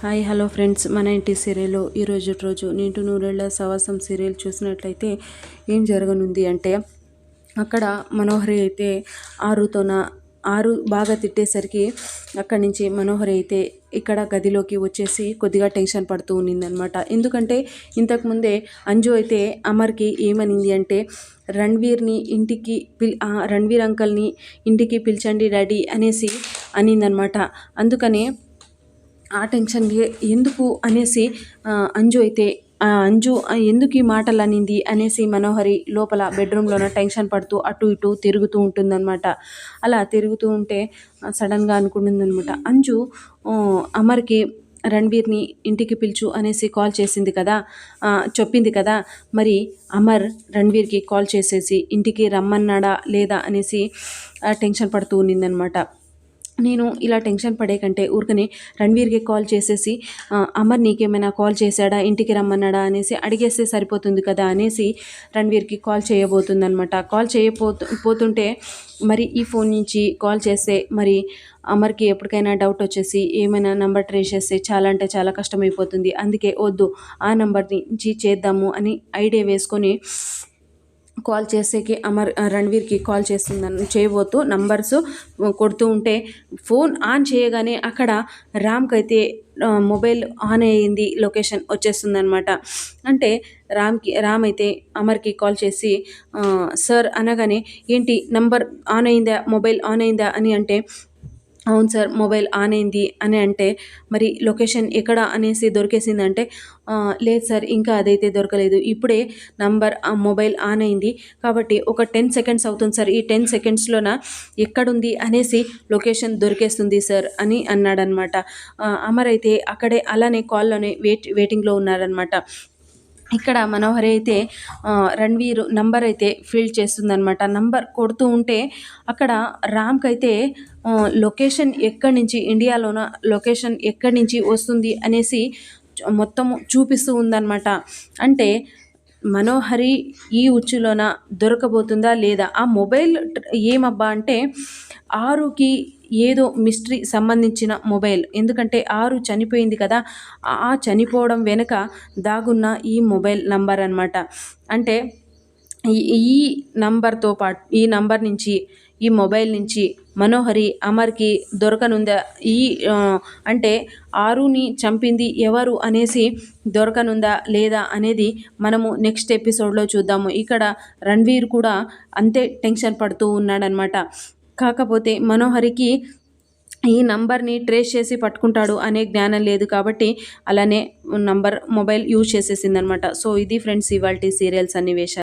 Hi hello friends, మన ఇంటి సీరియల్లో రోజు నిండు నూరేళ్ల సవాసం సీరియల్ చూసినట్లయితే ఏం జరగనుంది అంటే, అక్కడ మనోహరి అయితే ఆరు బాగా తిట్టేసరికి అక్కడి నుంచి మనోహరి అయితే ఇక్కడ గదిలోకి వచ్చేసి కొద్దిగా టెన్షన్ పడుతూ ఉన్నిందనమాట. ఎందుకంటే ఇంతకుముందే అంజు అయితే అమర్కి ఏమనింది అంటే, రణ్వీర్ అంకల్ని ఇంటికి పిలిచండి డాడీ అనేసి అనిందనమాట. అందుకనే ఆ టెన్షన్ ఎందుకు అనేసి అంజు ఎందుకు ఈ మాటలు అనింది అనేసి మనోహరి లోపల బెడ్రూమ్లోన టెన్షన్ పడుతూ అటు ఇటు తిరుగుతూ ఉంటుందన్నమాట. అలా తిరుగుతూ ఉంటే సడన్గా అనుకుంటుందన్నమాట, అంజు అమర్కి రణ్వీర్ని ఇంటికి పిలుచు అనేసి కాల్ చేసింది కదా, చెప్పింది కదా, మరి అమర్ రణ్వీర్కి కాల్ చేసేసి ఇంటికి రమ్మన్నాడా లేదా అనేసి టెన్షన్ పడుతూ ఉన్నిందనమాట. నేను ఇలా టెన్షన్ పడే కంటే ఊరికనే రణ్వీర్కి కాల్ చేసేసి అమర్ నీకేమైనా కాల్ చేశాడా, ఇంటికి రమ్మన్నాడా అనేసి అడిగేస్తే సరిపోతుంది కదా అనేసి రణ్వీర్కి కాల్ చేయబోతుందనమాట. కాల్ పోతుంటే మరి ఈ ఫోన్ నుంచి కాల్ చేస్తే మరి అమర్కి ఎప్పటికైనా డౌట్ వచ్చేసి ఏమైనా నెంబర్ ట్రేస్ చేస్తే చాలా అంటే చాలా కష్టమైపోతుంది. అందుకే వద్దు, ఆ నెంబర్ నుంచి చేద్దాము అని ఐడియా వేసుకొని కాల్ చేసేకి రణ్వీర్కి కాల్ చేయబోతూ నంబర్స్ కొడుతూ ఉంటే ఫోన్ ఆన్ చేయగానే అక్కడ రామ్కి అయితే మొబైల్ ఆన్ అయ్యింది, లొకేషన్ వచ్చేస్తుందనమాట. అంటే రామ్ అయితే అమర్కి కాల్ చేసి సార్ అనగానే, ఏంటి నంబర్ ఆన్ అయిందా, మొబైల్ ఆన్ అయిందా అని అంటే, అవును సార్ మొబైల్ ఆన్ అయింది అని అంటే, మరి లొకేషన్ ఎక్కడ అనేసి దొరికేసిందంటే, లేదు సార్ ఇంకా అదైతే దొరకలేదు, ఇప్పుడే మొబైల్ ఆన్ అయింది కాబట్టి ఒక 10 సెకండ్స్ అవుతుంది సార్, ఈ 10 సెకండ్స్లోన ఎక్కడుంది అనేసి లొకేషన్ దొరికేస్తుంది సార్ అని అన్నాడనమాట. అమర్ అయితే అక్కడే అలానే కాల్లోనే వెయిటింగ్లో ఉన్నారనమాట. ఇక్కడ మనోహరి అయితే రణ్వీర్ నంబర్ అయితే ఫిల్ చేస్తుందనమాట. నంబర్ కొడుతూ ఉంటే అక్కడ రామ్కి అయితే లొకేషన్ ఎక్కడి నుంచి, ఇండియాలోన లొకేషన్ ఎక్కడి నుంచి వస్తుంది అనేసి మొత్తము చూపిస్తూ ఉందన్నమాట. అంటే మనోహరి ఈ ఉచ్చులోన దొరకబోతుందా లేదా, ఆ మొబైల్ ఏమబ్బా అంటే ఆరుకి ఏదో మిస్టరీ సంబంధించిన మొబైల్. ఎందుకంటే ఆరు చనిపోయింది కదా, ఆ చనిపోవడం వెనుక దాగున్న ఈ మొబైల్ నంబర్ అనమాట. అంటే ఈ నంబర్తో పాటు ఈ నంబర్ నుంచి, ఈ మొబైల్ నుంచి మనోహరి అమర్కి దొరకనుందా, అంటే ఆరుని చంపింది ఎవరు అనేసి దొరకనుందా లేదా అనేది మనము నెక్స్ట్ ఎపిసోడ్లో చూద్దాము. ఇక్కడ రణ్వీర్ కూడా అంతే టెన్షన్ పడుతూ ఉన్నాడనమాట. కాకపోతే మనోహరికి ఈ నంబర్ని ట్రేస్ చేసి పట్టుకుంటాడు అనే జ్ఞానం లేదు కాబట్టి అలానే మొబైల్ యూజ్ చేసేసిందనమాట. సో ఇది ఫ్రెండ్స్ ఇవాల్టి సీరియల్ సన్నివేశాలు.